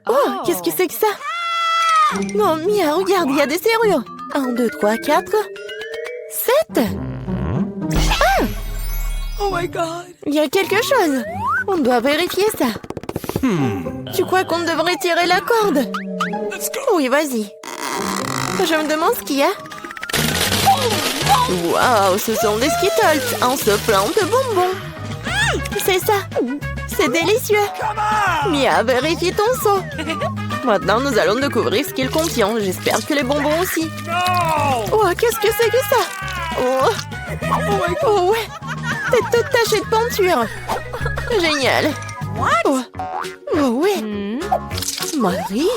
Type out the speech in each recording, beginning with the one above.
Oh, qu'est-ce que c'est que ça? Non, Mia, regarde, il y a des serrures. 1, 2, 3, 4, 7. Ah! Oh my God! Il y a quelque chose. On doit vérifier ça. Tu crois qu'on devrait tirer la corde? Let's go! Oui, vas-y. Je me demande ce qu'il y a. Waouh, ce sont des Skittles. Un soufflant de bonbons. C'est ça. C'est délicieux. Mia, vérifie ton seau. Maintenant, nous allons découvrir ce qu'il contient. J'espère que les bonbons aussi. No! Oh, qu'est-ce que c'est que ça? Oh, oh ouais. T'es toute tachée de peinture. Génial. Oh, oh ouais. Marie,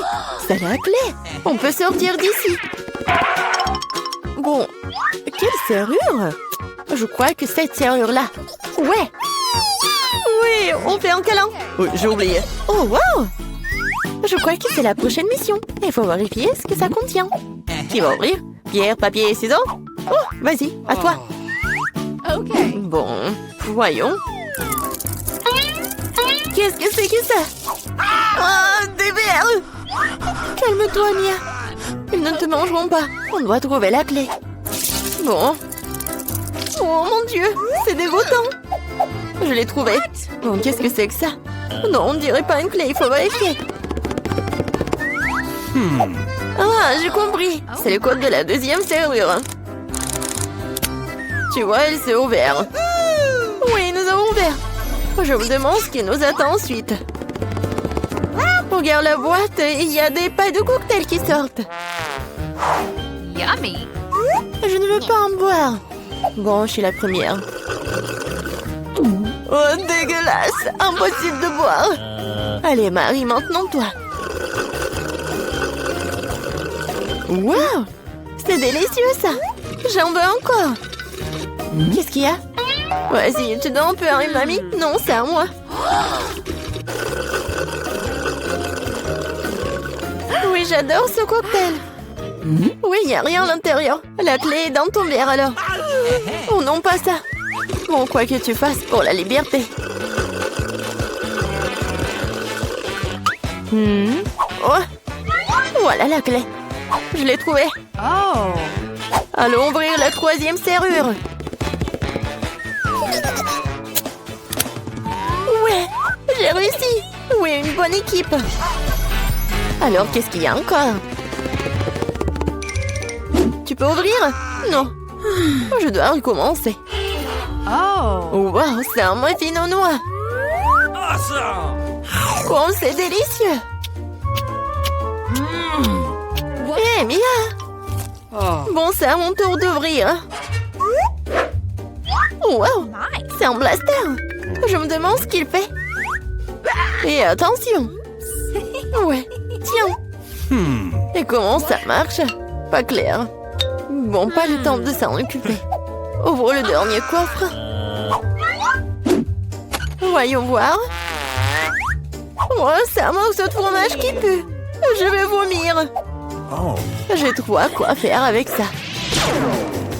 c'est la clé. On peut sortir d'ici. Bon, quelle serrure? Je crois que cette serrure-là. Ouais. Oui, on fait un câlin. Oui, j'ai oublié. Oh, wow. Je crois que c'est la prochaine mission. Il faut vérifier ce que ça contient. Qui va ouvrir? Pierre, papier et ciseaux? Oh, vas-y, à toi. OK. Bon, voyons. Qu'est-ce que c'est que ça? Oh, des vers! Calme-toi, Mia. Ils ne te mangeront pas. On doit trouver la clé. Bon. Oh mon Dieu, c'est dégoûtant. Je l'ai trouvé. Bon, qu'est-ce que c'est que ça? Non, on dirait pas une clé, il faut vérifier. Ah, j'ai compris. C'est le code de la deuxième serrure. Tu vois, elle s'est ouverte. Oui, nous avons ouvert. Je me demande ce qui nous attend ensuite. Regarde la boîte, il y a des pailles de cocktail qui sortent. Yummy. Je ne veux pas en boire. Bon, je suis la première. Oh, dégueulasse! Impossible de boire. Allez, Marie, maintenant toi. Wow! C'est délicieux, ça. J'en veux encore. Qu'est-ce qu'il y a? Vas-y, tu dois en pleurer, mamie? Non, c'est à moi. Oui, j'adore ce cocktail. Oui, il n'y a rien à l'intérieur. La clé est dans ton verre, alors. Oh non, pas ça. Bon, quoi que tu fasses pour la liberté. Oh, voilà la clé. Je l'ai trouvée. Oh. Allons ouvrir la troisième serrure. Ouais, j'ai réussi. Oui, une bonne équipe. Alors, qu'est-ce qu'il y a encore? Tu peux ouvrir? Non. Je dois recommencer. Oh. Wow, c'est un muffin au noix. Awesome! Oh, c'est délicieux. Hé, Mia. Oh. Bon, c'est à mon tour d'ouvrir. Wow, Nice. c'est un blaster. Je me demande ce qu'il fait. Et attention. Ouais, tiens. Et comment ça marche? Pas clair. Bon, pas le temps de s'en occuper. Ouvre le dernier coffre. Voyons voir. Oh, c'est un morceau de fromage qui pue. Je vais vomir. Oh. J'ai trop à quoi faire avec ça.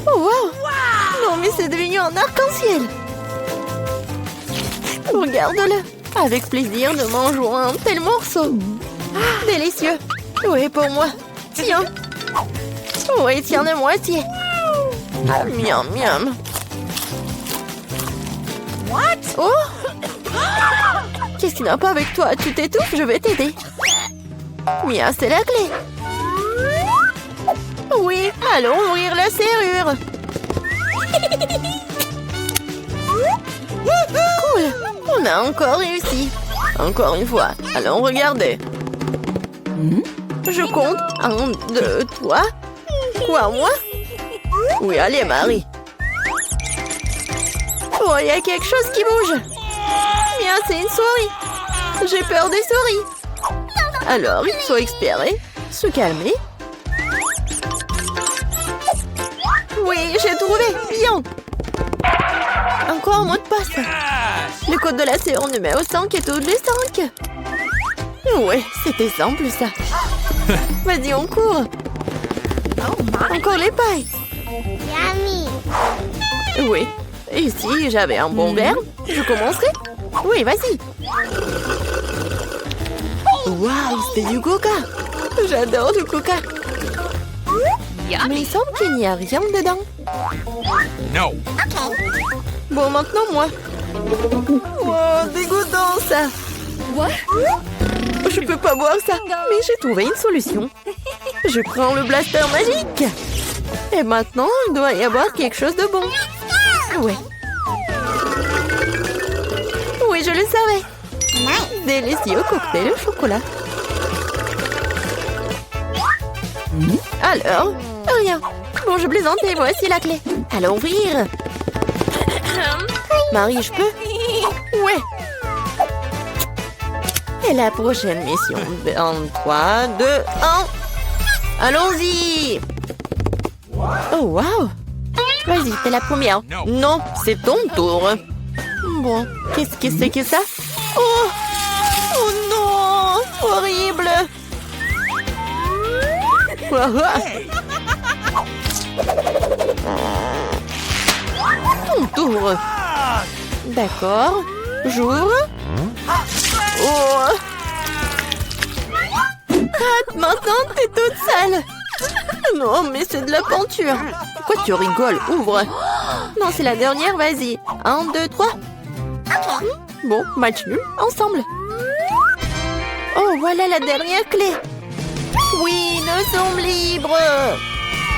Oh, wow. Non, mais c'est devenu un arc-en-ciel. Regarde-le. Avec plaisir, nous mangeons un tel morceau. Délicieux. Oui, pour moi. Tiens. Oui, tiens de moitié. Miam, miam. What? Oh! Qu'est-ce qui n'a pas avec toi? Tu t'étouffes, je vais t'aider. Mia, c'est la clé. Oui, allons ouvrir la serrure. Cool, on a encore réussi. Encore une fois, allons regarder. Je compte. 1, 2, 3. Quoi, moi? Oui, allez, Marie. Oh, il y a quelque chose qui bouge. Bien, c'est une souris. J'ai peur des souris. Alors, il faut espérer, se calmer. Oui, j'ai trouvé. Bien. Encore un mot de passe. Le code de la serrure numéro 5 est tous les 5. Ouais, c'était simple, ça. Vas-y, on court. Oh my. Encore les pailles. Yummy. Oui. Et si j'avais un bon verre, je commencerai. Oui, vas-y. Waouh, c'est du coca. J'adore le coca. Mais il semble qu'il n'y a rien dedans. No. Bon, maintenant, moi. Oh, dégoûtant, ça. What? Je peux pas boire ça. Mais j'ai trouvé une solution. Je prends le blaster magique. Et maintenant, il doit y avoir quelque chose de bon. Ouais. Oui, je le savais. Délicieux cocktail au chocolat. Alors, rien. Bon, je plaisantais, voici la clé. Allons ouvrir. Marie, je peux? Ouais. Et la prochaine mission dans 3, 2, 1. Allons-y. Oh, wow. Vas-y, t'es la première. Non, c'est ton tour. Bon, qu'est-ce que c'est que ça? Oh! Oh non! Horrible! Ton tour. D'accord. J'ouvre. Oh! Ah, maintenant, t'es toute sale. Non, mais c'est de la peinture. Pourquoi tu rigoles? Ouvre. Non, c'est la dernière, vas-y. 1, 2, 3. Bon, match nul, ensemble. Oh, voilà la dernière clé. Oui, nous sommes libres.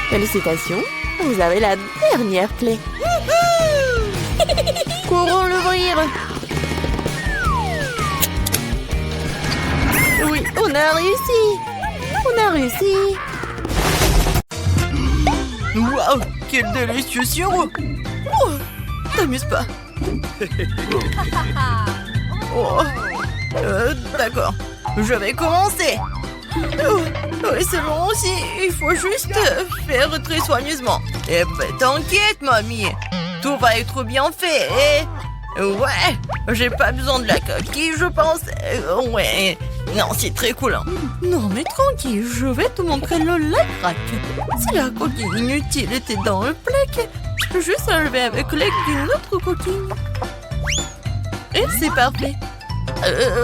Félicitations, vous avez la dernière clé. Courons l'ouvrir. Oui, on a réussi. On a réussi. Waouh, quel délicieux sirop. Oh, t'amuses pas. Oh, d'accord, je vais commencer. Oh, oui, c'est bon aussi, il faut juste faire très soigneusement. Eh ben, t'inquiète, mamie, tout va être bien fait. Ouais, j'ai pas besoin de la coquille, je pense. Ouais, non, c'est très cool. Hein. Non, mais tranquille, je vais te montrer le lac. Si la coquille inutile était dans le plaque, je peux juste enlever avec l'aide d'une autre coquille. Et c'est parfait.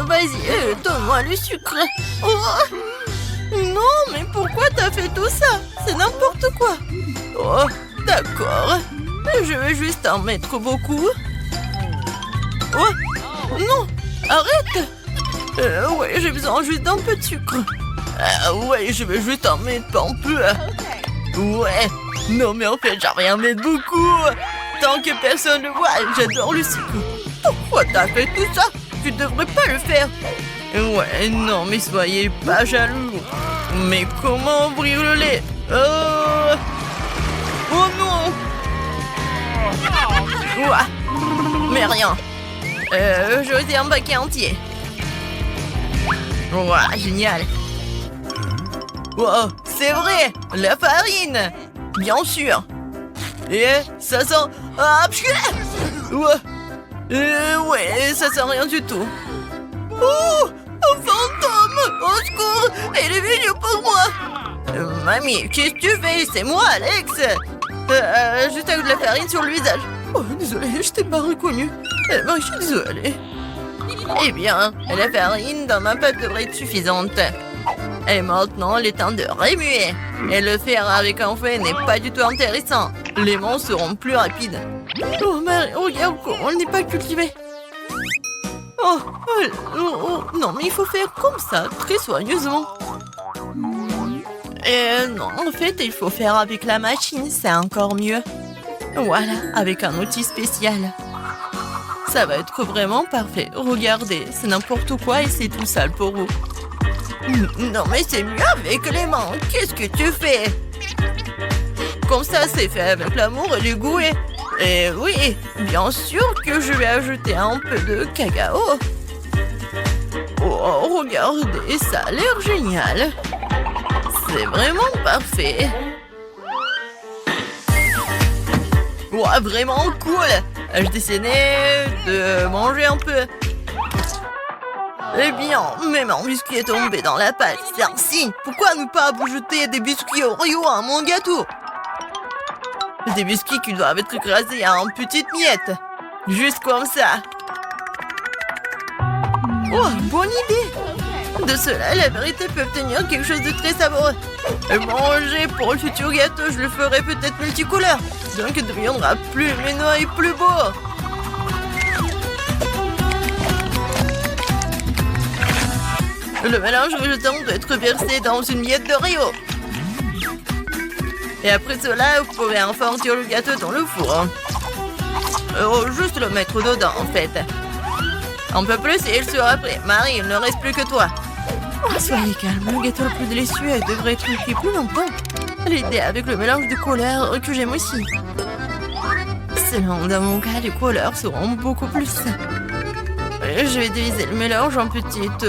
Vas-y, donne-moi le sucre. Oh, non, mais pourquoi t'as fait tout ça? C'est n'importe quoi. Oh, d'accord. Je vais juste en mettre beaucoup. Oh, non, arrête. Ouais, j'ai besoin juste d'un peu de sucre. Ouais, je vais juste en mettre un peu. Ouais, non mais en fait, j'arrive à en mettre beaucoup. Tant que personne ne le voit, j'adore le sucre. Pourquoi t'as fait tout ça? Tu devrais pas le faire. Ouais, non mais soyez pas jaloux. Mais comment ouvrir le lait? Oh non. Ouah. Mais rien. Je fais un paquet entier. Ouah, génial. Wow, c'est vrai, la farine. Bien sûr. Et ça sent... Ah, ouais, ça sent rien du tout. Oh, un fantôme. Au secours, il est venu pour moi. Mamie, qu'est-ce que tu fais? C'est moi, Alex. Juste avec de la farine sur le visage. Oh, désolé, je t'ai pas reconnu. Je suis désolée. Eh bien, la farine dans ma pâte devrait être suffisante. Et maintenant, il est temps de remuer. Et le faire avec un fouet n'est pas du tout intéressant. Les mains seront plus rapides. Oh, mais regarde comment on n'est pas cultivé. Oh, non, mais il faut faire comme ça, très soigneusement. Non, en fait, il faut faire avec la machine, c'est encore mieux. Voilà, avec un outil spécial. Ça va être vraiment parfait. Regardez, c'est n'importe quoi et c'est tout sale pour vous. Non, mais c'est mieux avec les mains. Qu'est-ce que tu fais? Comme ça, c'est fait avec l'amour et le goût. Et oui, bien sûr que je vais ajouter un peu de cacao. Oh, regardez, ça a l'air génial. C'est vraiment parfait. Ouais, vraiment cool. Je décidais de manger un peu. Eh bien, même un biscuit est tombé dans la pâte. C'est un signe. Pourquoi ne pas jeter des biscuits Oreo à mon gâteau? Des biscuits qui doivent être écrasés en petites miettes. Juste comme ça. Oh, bonne idée. De cela, la vérité peut obtenir quelque chose de très savoureux. Et manger pour le futur gâteau, je le ferai peut-être multicouleur. Donc il deviendra plus lumineux et plus beau. Le mélange résultant doit être versé dans une miette de Rio. Et après cela, vous pouvez enfourner le gâteau dans le four. Juste le mettre dedans, en fait. Un peu plus et il sera prêt. Marie, il ne reste plus que toi. Oh, soyez calme, le gâteau le plus délicieux devrait être cuit plus longtemps. L'idée avec le mélange de couleurs que j'aime aussi. Selon dans mon cas, les couleurs seront beaucoup plus. Je vais diviser le mélange en petites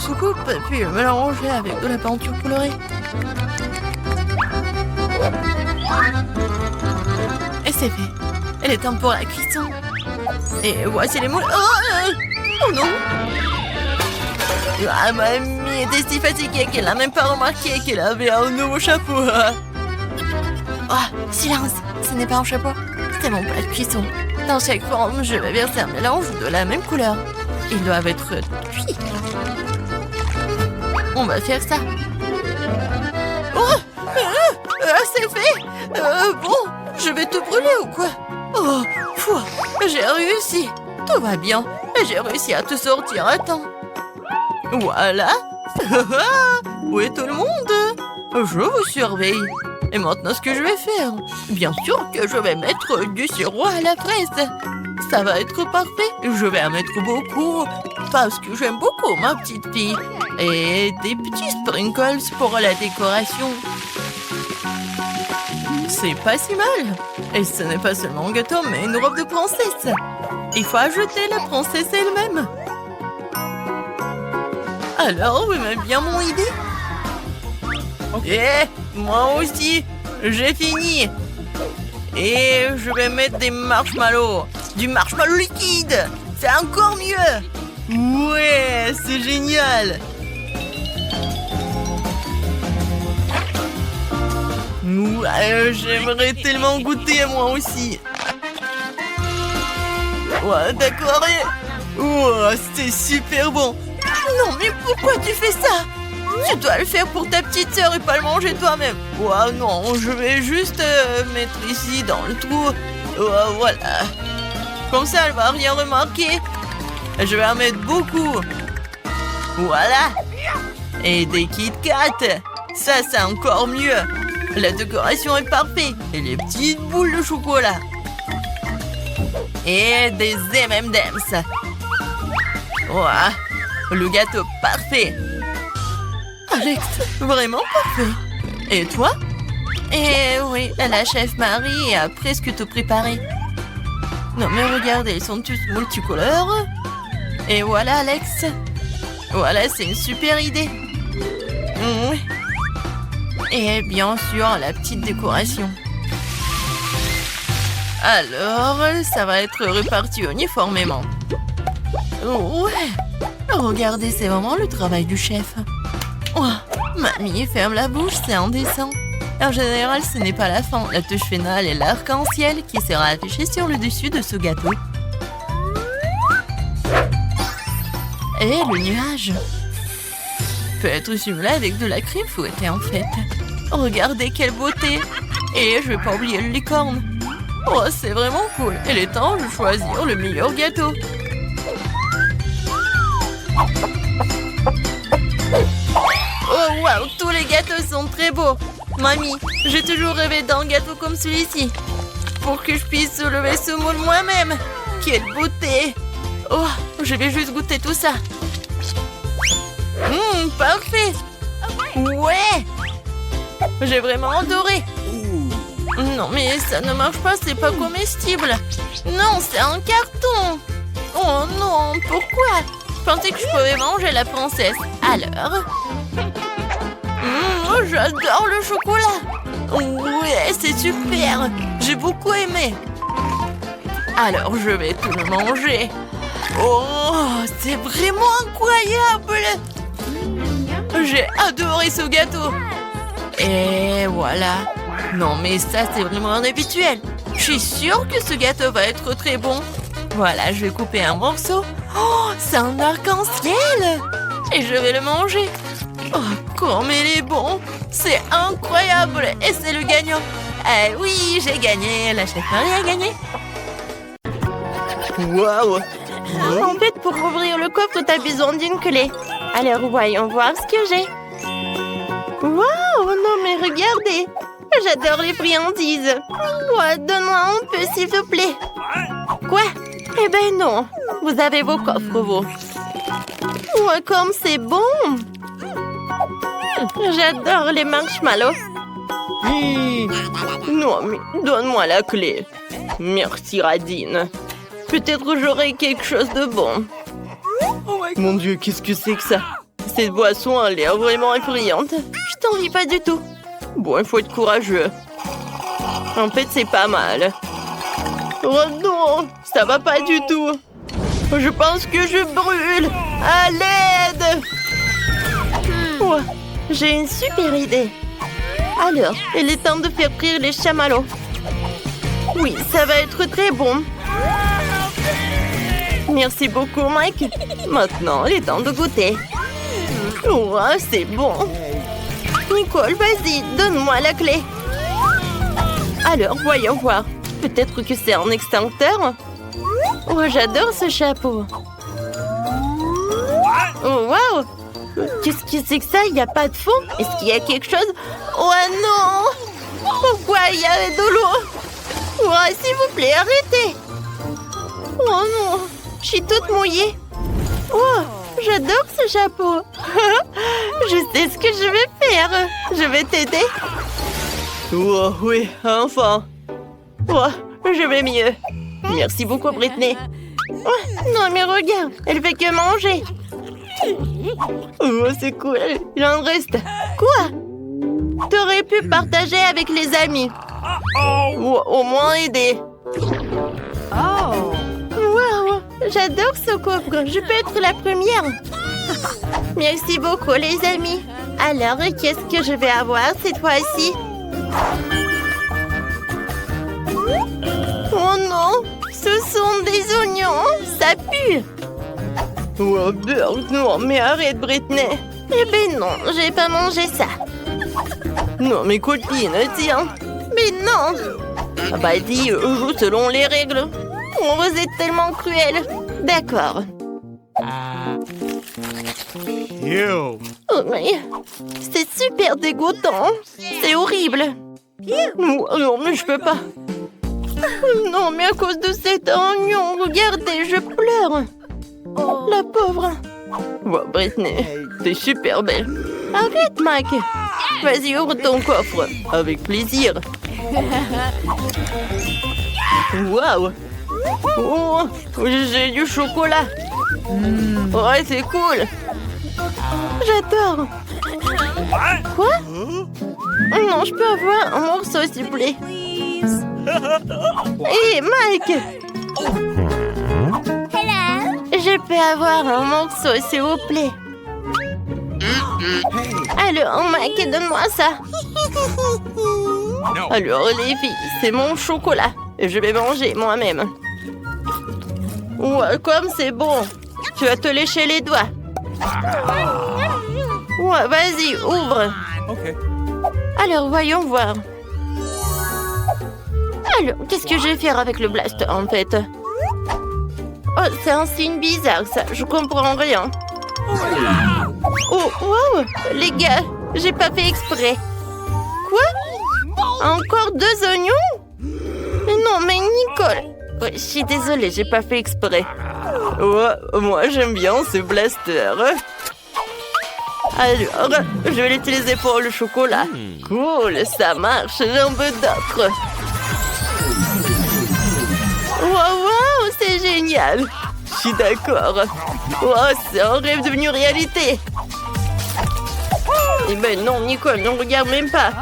soucoupes, puis le mélanger avec de la peinture colorée. Et c'est fait. Il est temps pour la cuisson. Et voici les moules. Oh non! Ah, mamie était si fatiguée qu'elle n'a même pas remarqué qu'elle avait un nouveau chapeau. Oh, silence! Ce n'est pas un chapeau. C'est mon plat de cuisson. Dans chaque forme, je vais verser un mélange de la même couleur. Ils doivent être cuits. On va faire ça. Oh! C'est fait! Bon, je vais te brûler ou quoi? Oh, fou! J'ai réussi. Tout va bien. J'ai réussi à te sortir à temps. Voilà. Où est tout le monde? Je vous surveille. Et maintenant, ce que je vais faire? Bien sûr que je vais mettre du sirop à la fraise. Ça va être parfait. Je vais en mettre beaucoup. Parce que j'aime beaucoup ma petite fille. Et des petits sprinkles pour la décoration. C'est pas si mal. Et ce n'est pas seulement un gâteau, mais une robe de princesse. Il faut ajouter la princesse elle-même. Alors, vous aimez bien mon idée? Moi aussi, j'ai fini. Et je vais mettre des marshmallows. Du marshmallow liquide. C'est encore mieux. Ouais, c'est génial. J'aimerais tellement goûter moi aussi. Ouais, d'accord. C'est super bon. Non, mais pourquoi tu fais ça? Tu dois le faire pour ta petite sœur et pas le manger toi-même. Non, je vais juste mettre ici dans le trou. Voilà. Comme ça, elle va rien remarquer. Je vais en mettre beaucoup. Voilà. Et des Kit Kat. Ça, c'est encore mieux. La décoration est parfaite. Et les petites boules de chocolat. Et des M&M's. Voilà. Le gâteau parfait. Alex, vraiment parfait. Et toi? Eh oui, la chef Marie a presque tout préparé. Non mais regardez, ils sont tous multicolores. Et voilà Alex. Voilà, c'est une super idée. Et bien sûr, la petite décoration. Alors, ça va être reparti uniformément. Ouais. Regardez, c'est vraiment le travail du chef. Oh, mamie, ferme la bouche, c'est indécent. En général, ce n'est pas la fin. La touche finale est l'arc-en-ciel qui sera affiché sur le dessus de ce gâteau. Et le nuage peut être simulé avec de la crème fouettée en fait. Regardez quelle beauté. Et je vais pas oublier le licorne. Oh, c'est vraiment cool. Il est temps de choisir le meilleur gâteau. Oh waouh, tous les gâteaux sont très beaux. Mamie, j'ai toujours rêvé d'un gâteau comme celui-ci. Pour que je puisse soulever ce moule moi-même. Quelle beauté. Oh, je vais juste goûter tout ça. Parfait. Ouais. J'ai vraiment adoré. Non, mais ça ne marche pas, c'est pas comestible. Non, c'est un carton. Oh non, pourquoi? Je pensais que je pouvais manger la princesse. Alors? J'adore le chocolat. Ouais, c'est super. J'ai beaucoup aimé. Alors, je vais tout le manger. Oh, c'est vraiment incroyable. J'ai adoré ce gâteau. Et voilà. Non, mais ça, c'est vraiment inhabituel. Je suis sûre que ce gâteau va être très bon. Voilà, je vais couper un morceau. Oh, c'est un arc-en-ciel. et je vais le manger. Oh, comme il est bon. C'est incroyable et c'est le gagnant. Eh oui, j'ai gagné. La chef Marie a gagné. Waouh. En fait, pour ouvrir le coffre, tu as besoin d'une clé. Alors, voyons voir ce que j'ai. Waouh, non mais regardez. J'adore les friandises. Ouais, donne-moi un peu, s'il te plaît. Quoi? Eh ben non. Vous avez vos coffres, vous. Ouais, comme c'est bon. J'adore les marshmallows. Non, mais donne-moi la clé. Merci, Radine. Peut-être j'aurai quelque chose de bon. Mon Dieu, qu'est-ce que c'est que ça? Cette boisson a l'air vraiment effrayante. Je t'envie pas du tout. Bon, il faut être courageux. En fait, c'est pas mal. Oh non, ça va pas du tout. Je pense que je brûle. À l'aide! Oh, j'ai une super idée. Alors, il est temps de faire frire les chamallows. Oui, ça va être très bon. Merci beaucoup, Mike. Maintenant, il est temps de goûter. Oh, c'est bon. Nicole, vas-y, donne-moi la clé. Alors, voyons voir. Peut-être que c'est un extincteur. Oh, j'adore ce chapeau. Oh, waouh! Qu'est-ce que c'est que ça? Il n'y a pas de fond? Est-ce qu'il y a quelque chose? Oh non! Pourquoi il y a de l'eau? Oh, s'il vous plaît, arrêtez! Oh non! Je suis toute mouillée. Oh, j'adore ce chapeau. Je sais ce que je vais faire. Je vais t'aider. Oh oui, enfin. Oh, je vais mieux. Merci beaucoup, Britney. Oh, non, mais regarde, elle fait que manger. Oh, c'est cool. Il en reste. Quoi? T'aurais pu partager avec les amis. Ou au moins aider. Oh. Wow, j'adore ce coffre. Je peux être la première. Merci beaucoup, les amis. Alors, qu'est-ce que je vais avoir cette fois-ci? Oh non, ce sont des oignons. Ça pue. Oh, Bert, non, mais arrête, Britney. Eh ben non, j'ai pas mangé ça. Non, mes copines, tiens. Mais non. Ah bah dis, joue selon les règles. Oh, vous êtes tellement cruel. D'accord. Ew. Oh, mais c'est super dégoûtant. C'est horrible. Non, mais je peux pas. Non, mais à cause de cet oignon, regardez, je pleure. La pauvre. Oh, Britney, t'es super belle. Arrête, Mac. Vas-y, ouvre ton coffre. Avec plaisir. Waouh. Oh, j'ai du chocolat. Ouais, c'est cool. J'adore. Quoi? Non, je peux avoir un morceau, s'il vous plaît. Hé, Mike. Je peux avoir un morceau, s'il vous plaît. Alors, Mike, donne-moi ça. No. Alors, les filles, c'est mon chocolat. Je vais manger moi-même. Ouais, comme c'est bon. Tu vas te lécher les doigts. Ouais, vas-y, ouvre. Okay. Alors, voyons voir. Alors, qu'est-ce que je vais faire avec le blaster, en fait? Oh, c'est un signe bizarre, ça. Je comprends rien. Oh, wow! Les gars, j'ai pas fait exprès. Quoi? Encore 2 oignons? Mais non, mais Nicole... Ouais, je suis désolée, j'ai pas fait exprès. Ouais, moi, j'aime bien ce blaster. Alors, je vais l'utiliser pour le chocolat. Cool, ça marche, j'en veux d'autres. Wow, c'est génial. Je suis d'accord. Wow, c'est un rêve devenu réalité. Eh ben non, Nicole, ne regarde même pas.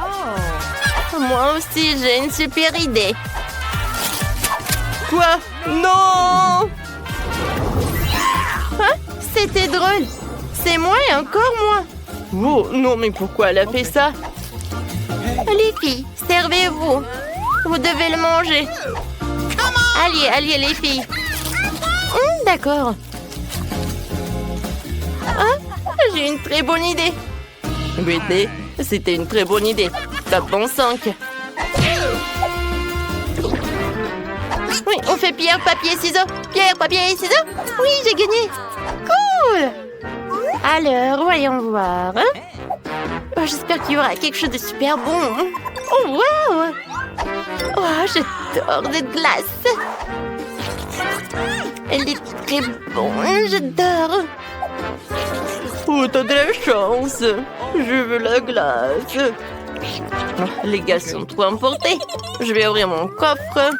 Moi aussi, j'ai une super idée. Quoi? Non! Hein? C'était drôle. C'est moi et encore moi. Oh, non, mais pourquoi elle a fait ça? Les filles, servez-vous. Vous devez le manger. Allez, les filles. D'accord. Ah, j'ai une très bonne idée. Britney, c'était une très bonne idée. Tape bon 5. Oui, on fait pierre, papier, ciseaux. Pierre, papier, ciseaux. Oui, j'ai gagné. Cool. Alors, voyons voir. Oh, j'espère qu'il y aura quelque chose de super bon. Oh, wow. Oh, j'adore cette glace. Elle est très bonne, j'adore. Oh, t'as de la chance. Je veux la glace. Oh, les gars sont trop emportés. Je vais ouvrir mon coffre.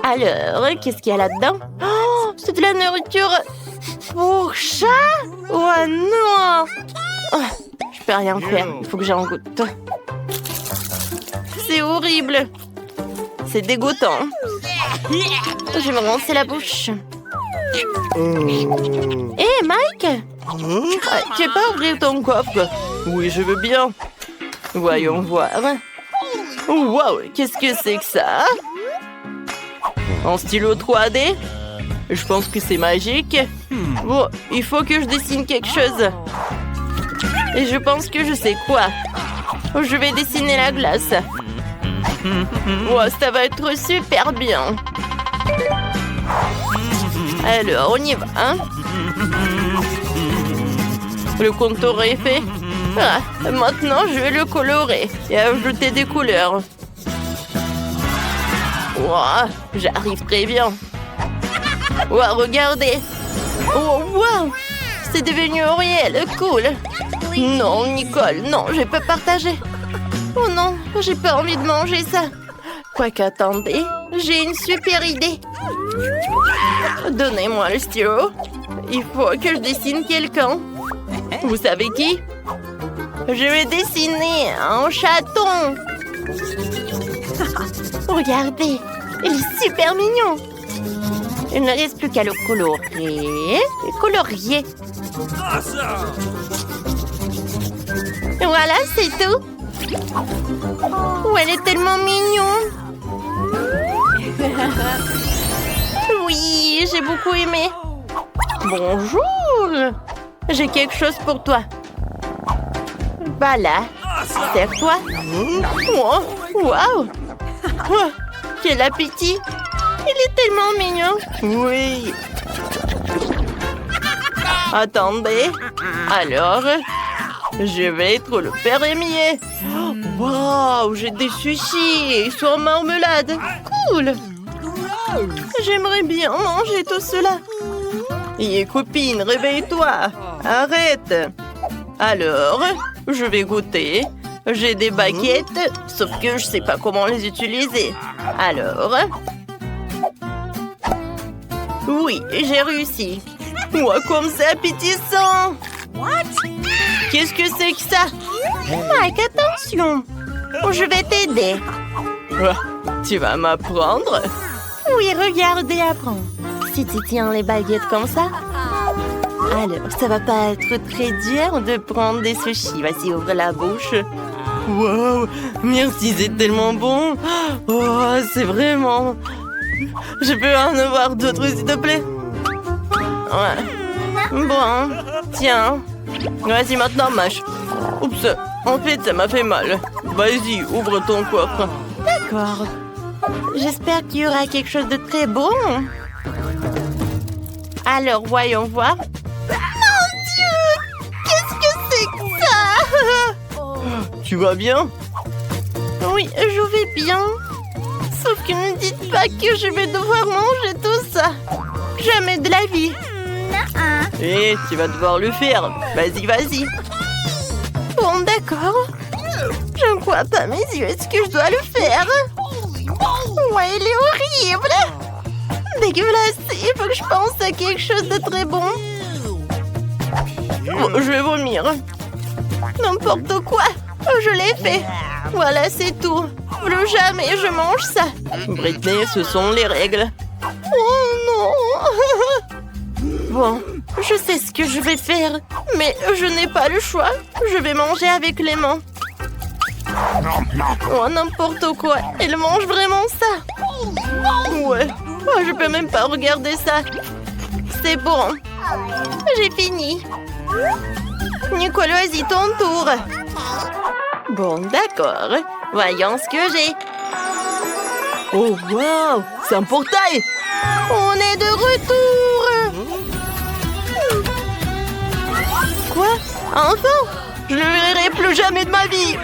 Alors, qu'est-ce qu'il y a là-dedans? Oh, c'est de la nourriture pour chat? Oh non! Oh, je peux rien faire. Il faut que j'en goûte. C'est horrible. C'est dégoûtant. Je vais me rincer la bouche. Hé, Mike? Tu veux pas ouvrir ton coffre? Oui, je veux bien. Voyons voir. Wow, qu'est-ce que c'est que ça? En stylo 3D? Je pense que c'est magique. Bon, il faut que je dessine quelque chose. Et je pense que je sais quoi. Je vais dessiner la glace. Wow, ça va être super bien. Alors, on y va, hein? Le contour est fait. Ah, maintenant, je vais le colorer et ajouter des couleurs. Wow, j'arrive très bien. Wow, regardez. Oh, wow, c'est devenu réel, cool. Non, Nicole, non, je peux partager. Oh non, j'ai pas envie de manger ça. Quoique, attendez, j'ai une super idée. Donnez-moi le stylo. Il faut que je dessine quelqu'un. Vous savez qui? Je vais dessiner un chaton. Regardez, il est super mignon. Il ne reste plus qu'à le colorer. Colorier. Voilà, c'est tout. Oh, elle est tellement mignonne. Oui, j'ai beaucoup aimé. Bonjour. J'ai quelque chose pour toi. Voilà. Serre-toi. Oh, wow. Oh, quel appétit. Il est tellement mignon. Oui. Attendez. Alors, je vais être le fermier. Wow, j'ai des sushis sur marmelade. Cool. J'aimerais bien manger tout cela. Et copine, réveille-toi. Arrête. Alors, je vais goûter. J'ai des baguettes, sauf que je sais pas comment les utiliser. Alors... Oui, j'ai réussi. Ouah, comme c'est appétissant. Qu'est-ce que c'est que ça? Mike, attention. Je vais t'aider. Tu vas m'apprendre? Oui, regardez, apprends. Si tu tiens les baguettes comme ça... Alors, ça va pas être très dur de prendre des sushis. Vas-y, ouvre la bouche. Wow, merci, c'est tellement bon. Oh, c'est vraiment... Je peux en avoir d'autres, s'il te plaît? Ouais. Bon, tiens. Vas-y, maintenant, mâche. Oups, en fait, ça m'a fait mal. Vas-y, ouvre ton coffre. D'accord. J'espère qu'il y aura quelque chose de très bon. Alors, voyons voir. Mon Dieu! Qu'est-ce que c'est que ça? Tu vas bien? Oui, je vais bien. Sauf que ne dites pas que je vais devoir manger tout ça. Jamais de la vie. Eh, tu vas devoir le faire. Vas-y, vas-y. Bon, d'accord. Je ne crois pas mes yeux. Est-ce que je dois le faire? Ouais, il est horrible. Dégueulasse. Il faut que je pense à quelque chose de très bon. Oh, je vais vomir. N'importe quoi. Je l'ai fait. Voilà, c'est tout. Plus jamais je mange ça. Britney, ce sont les règles. Oh non. Bon, je sais ce que je vais faire. Mais je n'ai pas le choix. Je vais manger avec les mains. Oh, n'importe quoi. Elle mange vraiment ça. Ouais. Oh, je peux même pas regarder ça. C'est bon. J'ai fini. Nicolas, y ton tour. Bon, d'accord. Voyons ce que j'ai. Oh, wow! C'est un portail! On est de retour! Quoi? Un enfant? Je ne le verrai plus jamais de ma vie!